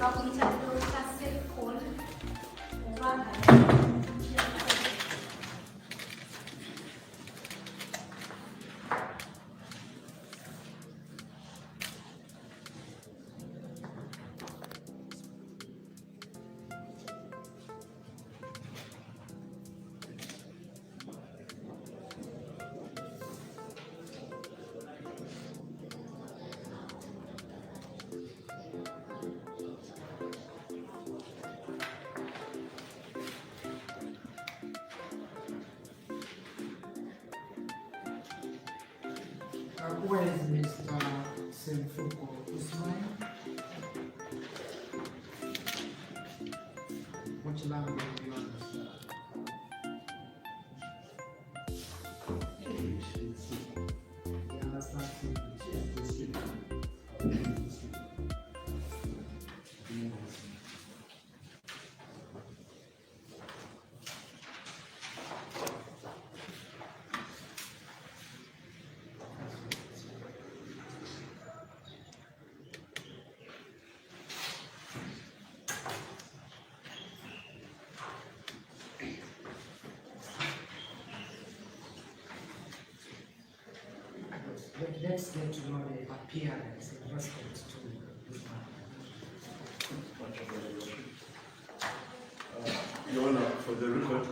va a cominciare a brossarsi con guarda. Where is Mr. Simfuko Usman? Which language do you understand? English. You understand English? Let's get to know the appearance in respect to this man. Your Honor, for the record,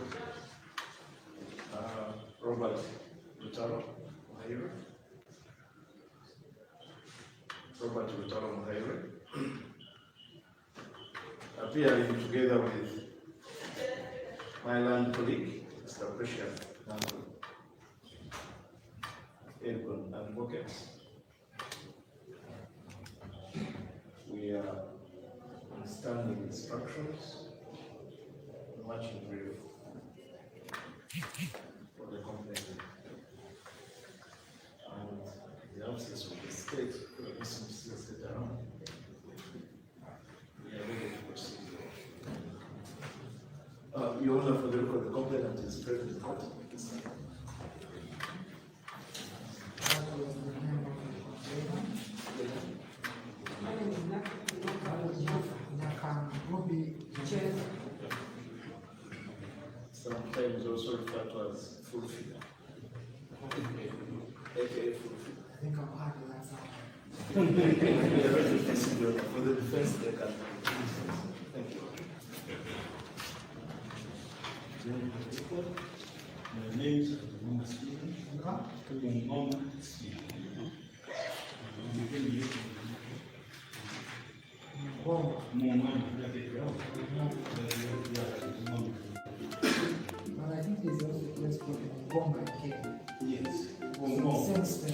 Robert Lutalo Muhaire. Robert Lutalo Muhaire. Appearing together with my land colleague, Mr. Precious Nango, Edwin Advocates. We are understanding instructions, marching drill for the complaint. And the absence of the state, the state around, we are ready to proceed. Your Honor, for the record, the complainant is present in the court. Sometimes also referred to as full figure. AKA full figure. I think I'm hard to answer. For the defense, they can. Thank you. My name is Mama Stephen. Mama Stephen. But I think there's also a place called Bonga Kenya. Yes. Since then,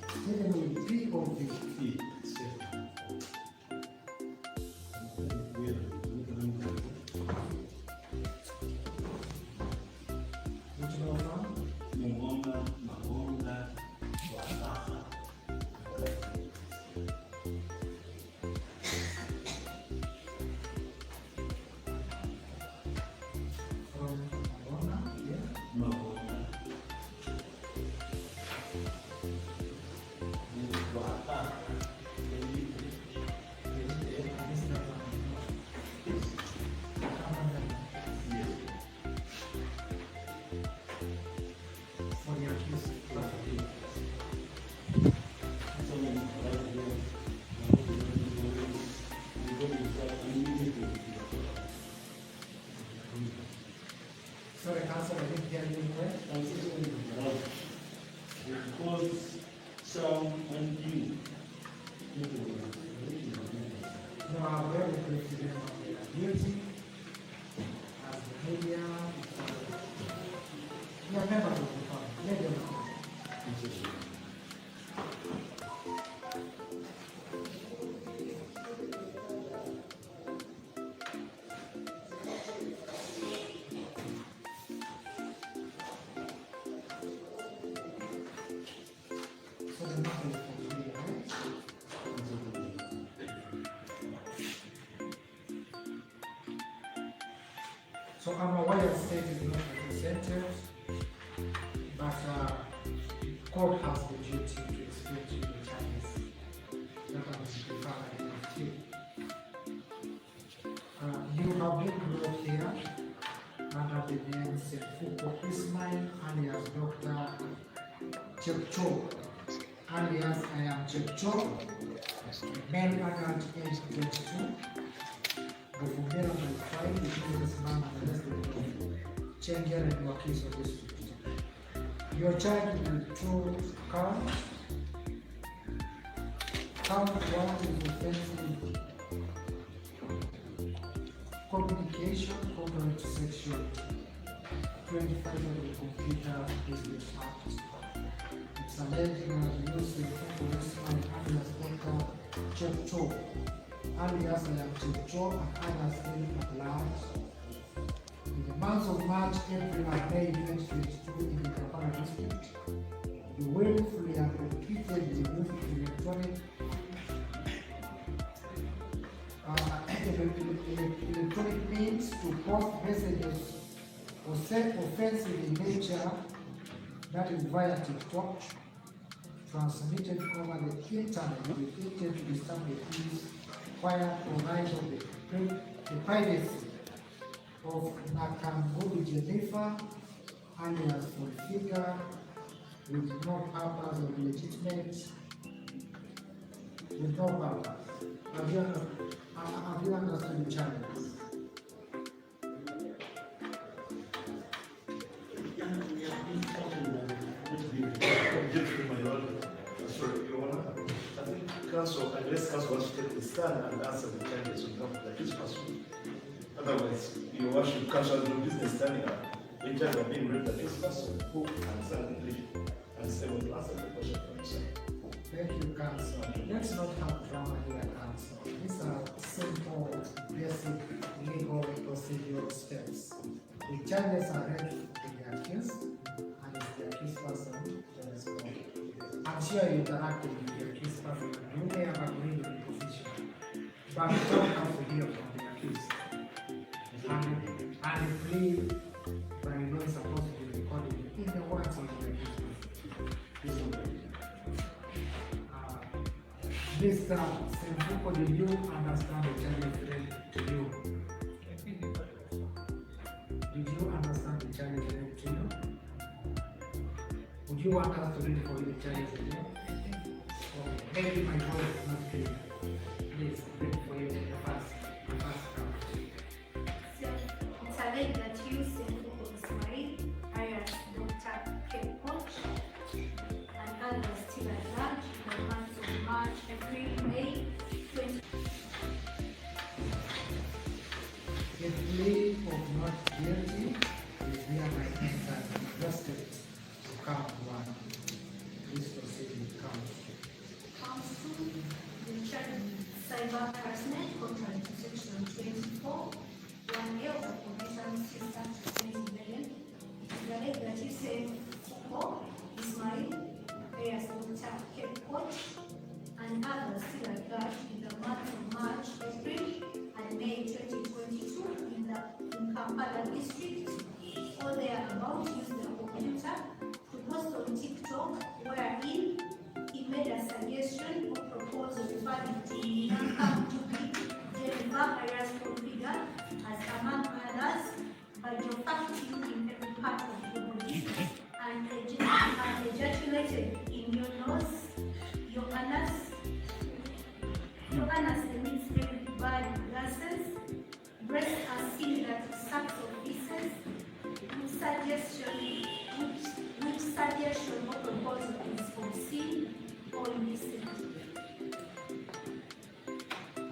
Stephen will be of the which law firm? From Bonga, yeah. For the accused. Sorry, Council, I didn't hear you well. Because some undue. No, I'm very grateful to them for their beauty, as the media, we are members of the firm. Let them know. So the matter is complete, right? So I'm aware state is not represented, but court has the duty to explain to you the Chinese. That was the family of you. You have been brought here under the name Senfuko Ismail alias Dr. Chepcho, alias I am Chepcho, male adult age 22, Bufumera by 5, the businessman and the rest of the Chengel and Wakiso district. Your child with two counts. Count 1 is offensive communication compared to sexual 25 of the Computer Business Act. It's alleging that the use of policeman alias Dr. Chepcho, alias I am Chepcho, and others still at large. In the months of March, April, and May 2022 in the Kampala district, you willfully and repeatedly use electronic means to post messages or set offensive in nature, that is via TikTok, transmitted over the internet with intent to disturb the peace, quiet, or right of the privacy of Nakambudu Jennifer, alias Fulfiga, with no purpose of legitimate, with no purpose. Have you understood the challenge? I think Council, unless Council wants to take the stand and answer the challenges of the accused person. Otherwise, your worship, Council has no business standing up in terms of being read the accused person who understands English and say what to answer the question from himself. Thank you, Council. Let's not have drama here, Council. These are simple, basic legal procedural steps. The charges are read to the accused, and it's the accused person to respond. I'm sure you interacted with the accused person, and you may have agreed with the position, but you don't have to hear from the accused. And the plea by law is supposed to be recorded in the words of the accused person. Mr. Senfuko, did you understand the charges read to you? Did you understand the charges read to you? Would you want us to read for you the charges read? Okay. Maybe my voice is not clear. Please read for you the first count. It's alleged that you, Senfuko Ismail, alias Dr. Chepcho, and others still at large in the months of March, April, May 20. The plea of not guilty is hereby entered and adjusted to count 1. Please proceed with count 2. Counts 2, the charge of cyber harassment contrary to section 24, 1A of the Commission System 2011. It's alleged that you, Senfuko Ismail, alias Dr. Chepcho, and others still at large in the months of March, April, and May 2022 in Kampala district, or thereabout, use the computer to post on TikTok, wherein he made a suggestion or proposal referring to Nakambudu Jennifer alias Fulfiga as among others, by geofacting in every part of your body and ejaculated in your nose, your anus, emits very bad gases, breasts are similar to sacs of feces, which suggestion or proposal is obscene or illicit.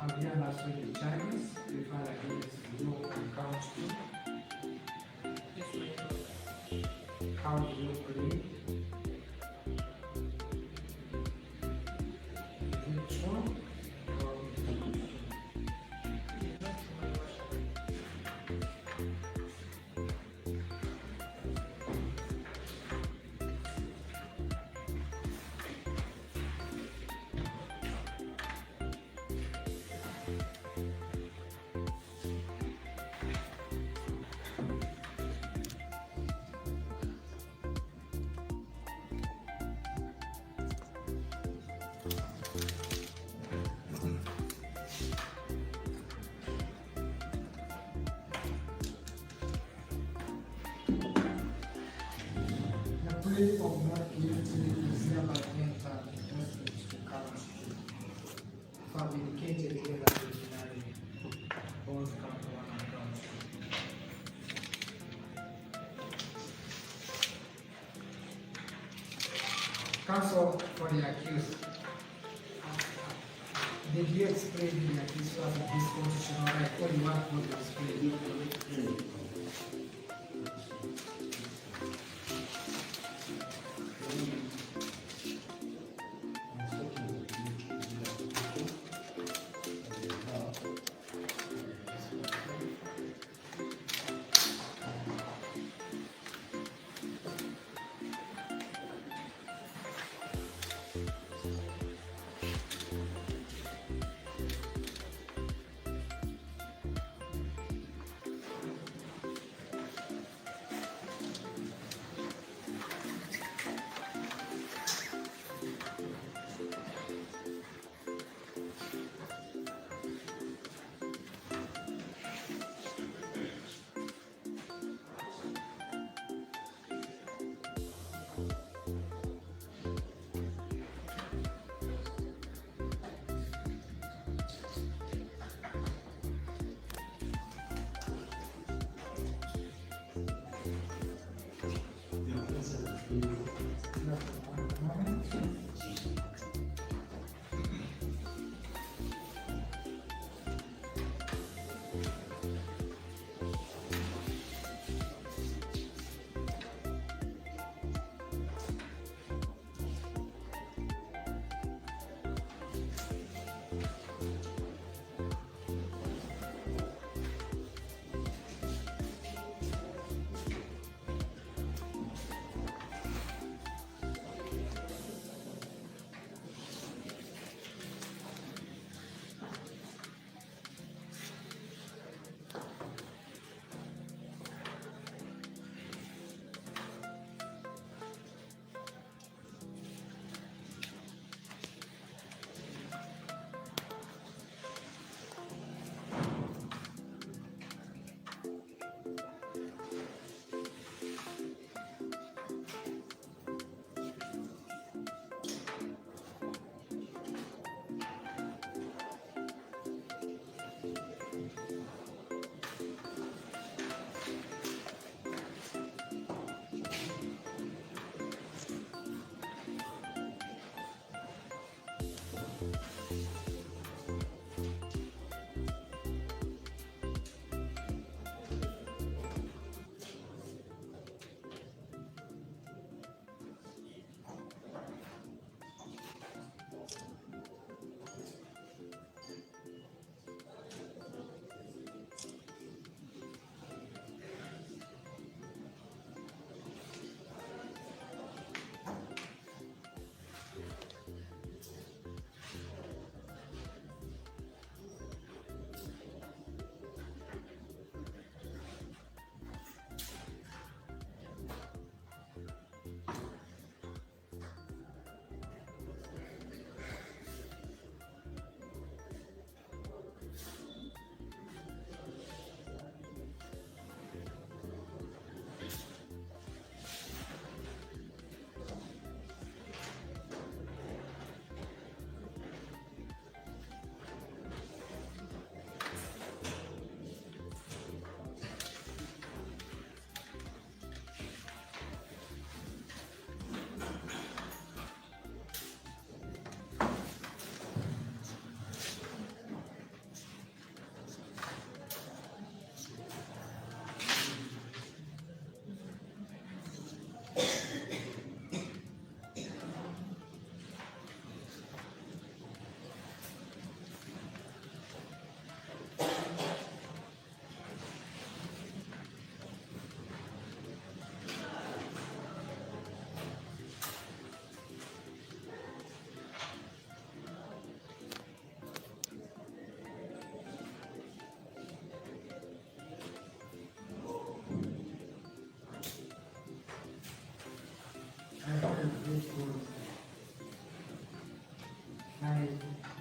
Have you understood the charges? Before I give this to you on count 2. How do you plead? Which one? plea of not guilty is hereby entered to count fabricated whether originally both count one and count two. Counsel for the accused. Did you explain the accused as a dispositional right or you want to explain?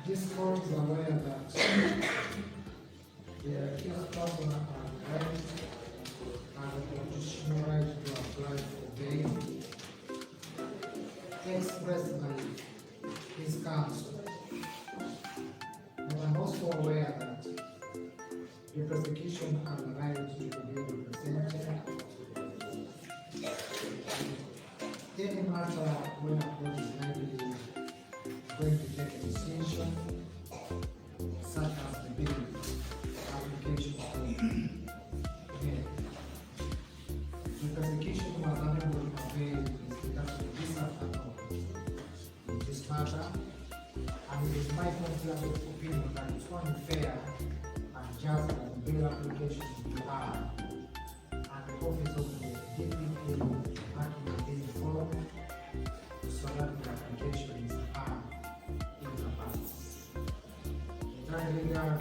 Discord is aware that the accused person has a constitutional right to apply for bail expressed by his counsel. But I'm also aware that the prosecution has the right to be represented. Any matter when a court is likely going to take a decision, such as the bill application again, the prosecution was unable to avail its deduction this afternoon in this matter, and it is my confident opinion that it's only fair and just that the bill application should be heard, and the office of the DPP acting is informed so that the application is heard in advance. The Attorney General,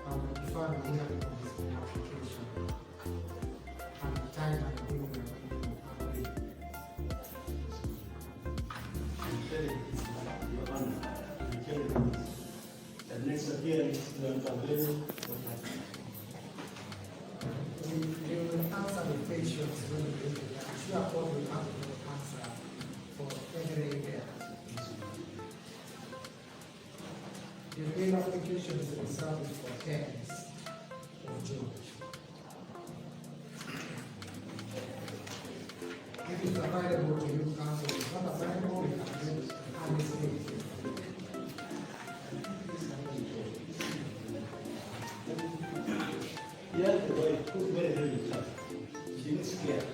I will defer the hearing of this application and the time and the day we are going to agree. Your Honor, the next appearance is available. We will answer the questions when we get there. I'm sure court will have to answer for every area. The bail application is reserved for 10th of June. If it's available to you, counsel, if it's not available, we can do it on this day. Yeah, the boy put very heavy stuff. She was scared.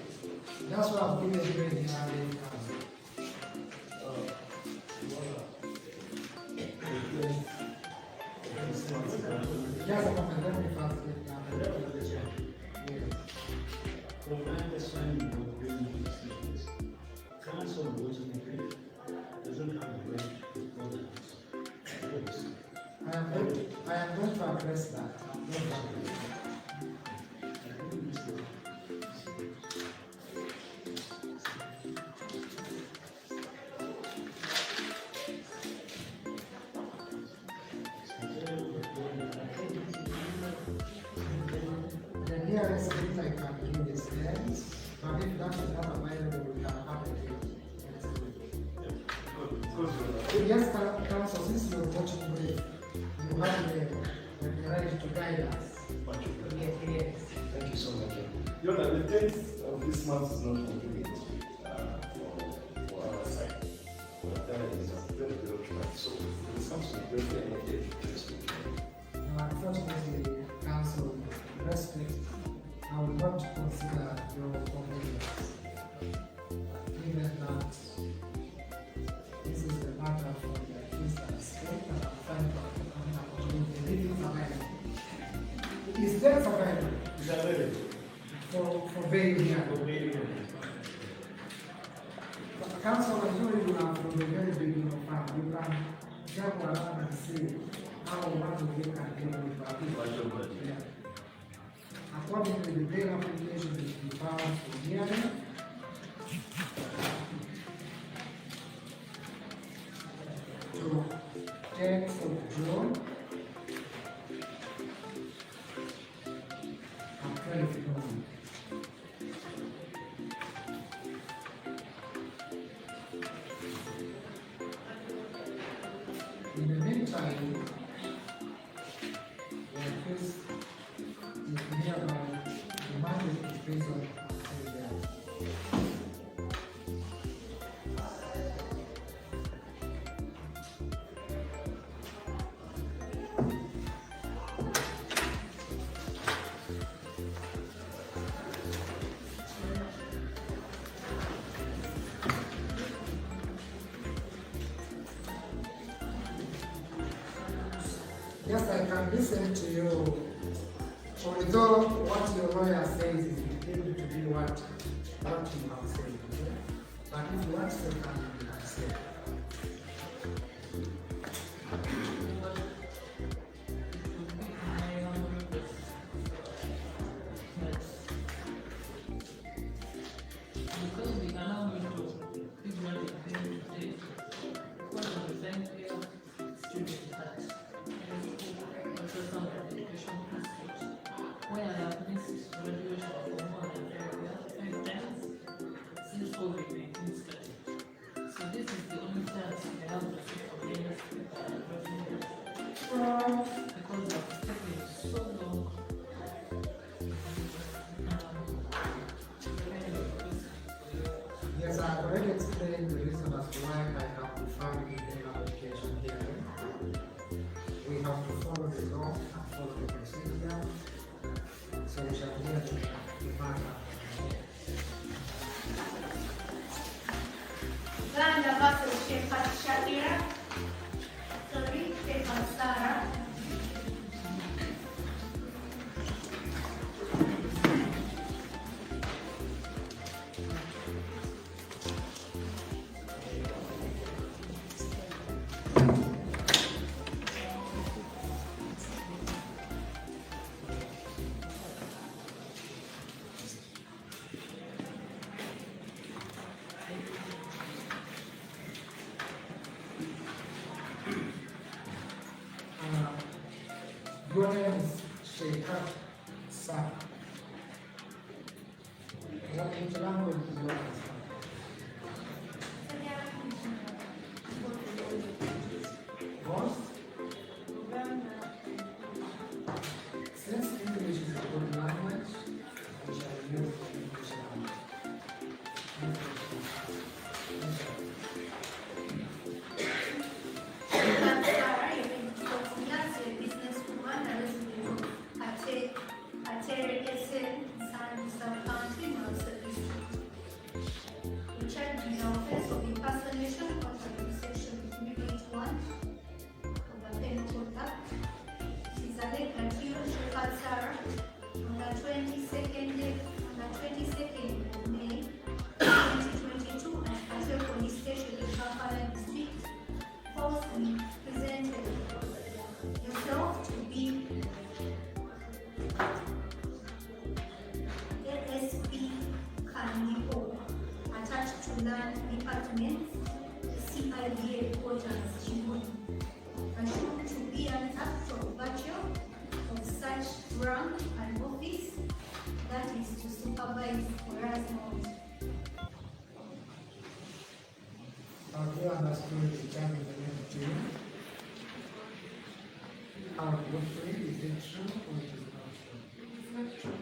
That's what I'm doing here in the area, counsel. Just a moment, let me first get down. Yes. From my understanding of building decisions, council was in agreement, doesn't have a right to go to this. I am going to address that. I'm going to address that. The nearest thing I can give is hands, but if that is not available, we can have it next week. Yes, council, since you're watching brief, you have the right to guide us. Yes. Thank you so much. Your Honor, the 10th of this month is not convenient for our side. But that is a very good option. So it's something very energetic this week. Unfortunately, council, respect, I will not consider your convenience. Given that this is the matter for the accused and state, and I'm trying to the living available. Is there available Is that available? for bail here? For bail. Council, I'm sure you have from the very beginning of time, you can jump around and see how we want to get and deal with our people. Yeah. Accordingly, the bail application is to be filed for hearing. To 10th of June. And 12th of June. In the meantime, the accused is hereby remanded to prison until death. Yes, I can listen to you, although what your lawyer says is able to be what you have said. Okay? But if you want to say something, you can say. Because we are now going to this one again today, because of the same clear student that some education institute, where I have missed graduation for more than 5 times since COVID-19 started. supervise harassment. Have you understood the term in the name to you? How Godfrey, is it true or it is not true? It's not true.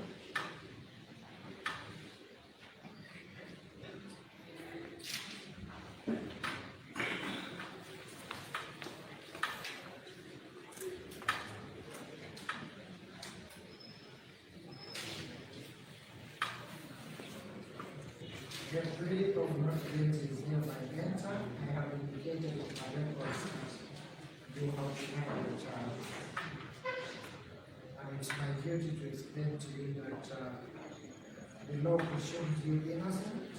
The plea of not guilty is hereby entered. I have indicated in my records that you have denied the charge. And it's my duty to explain to you that the law presumes you innocent.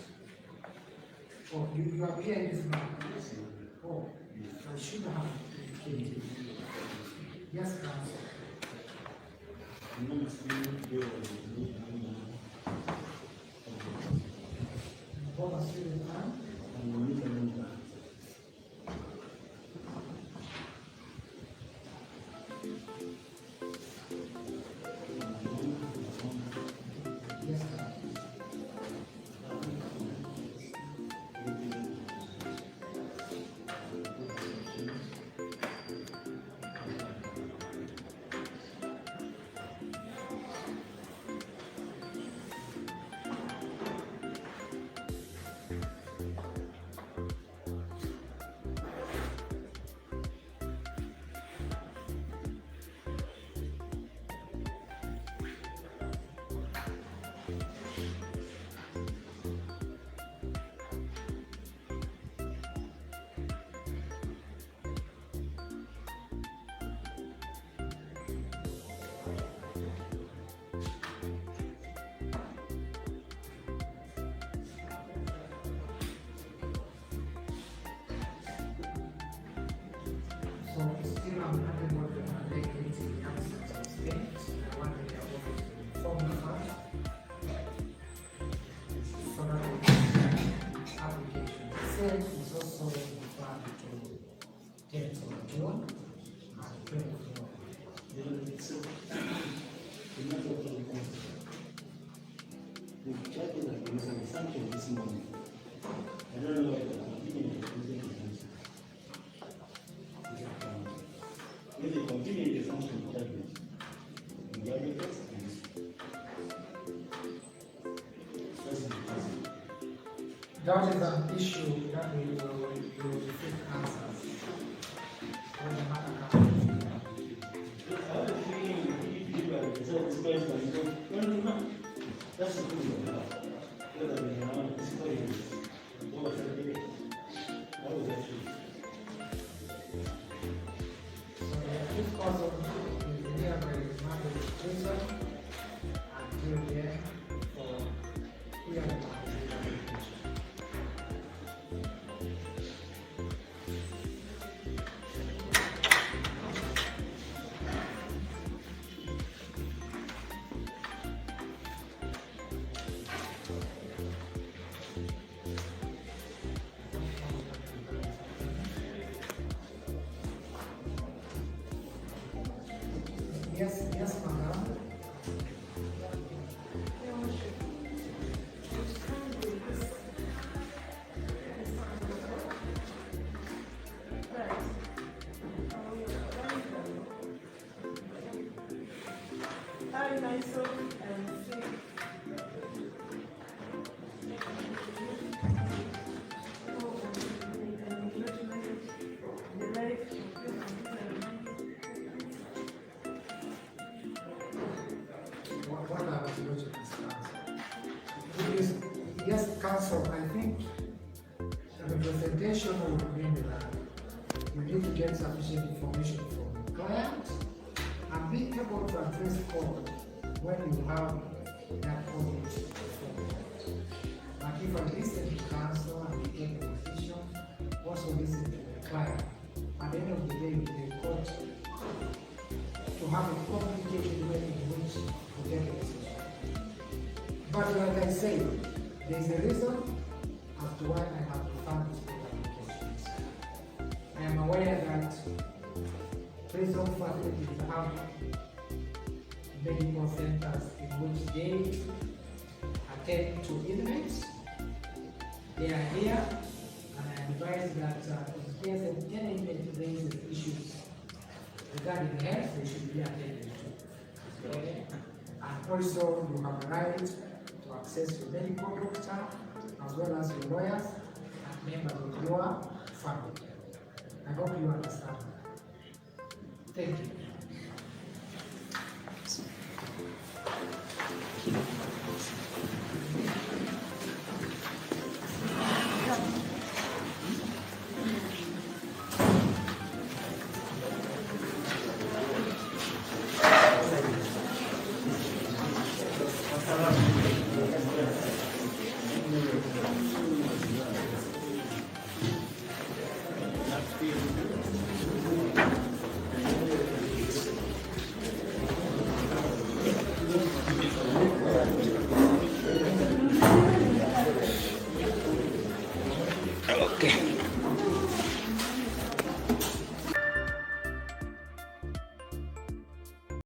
Oh, you appear in this man. Oh, I should have indicated. Yes, counsel. What was the time? Yes, counsel. So still I'm having what the mandate in the absence of state. I want to inform the fact so that the application itself is also referred to 10th of June and 12th of June. The judge is against the sanction this morning. I don't know what the opinion is. If they continue the sanction judgment, the judge gets That is an issue that we will seek answers when the matter comes. I have a feeling if you are the based on no, that's the thing about it. Whether we are on this place, what was that day? What was that true? So this cause of is hereby remanded to prison until then for hearing of the application. Yes, madam. I myself am sick. What I was going to discuss. Because, yes, counsel, I think the representation would mean that you need to get sufficient information from the client and be able to address court when you have that court before. But if I listen to counsel and we take a decision, also listen to the client. At the end of the day, the court to have a complicated way in which to get a decision. But like I said, there is a reason as to why I have to fund these applications. I am aware that prison facilities have medical centers in which they attend to inmates. They are here, and I advise that in case any inmate raises issues regarding health, they should be attended to. Okay? And also, you have a right to access your medical doctor, as well as your lawyers and members of your family. I hope you understand. Thank you.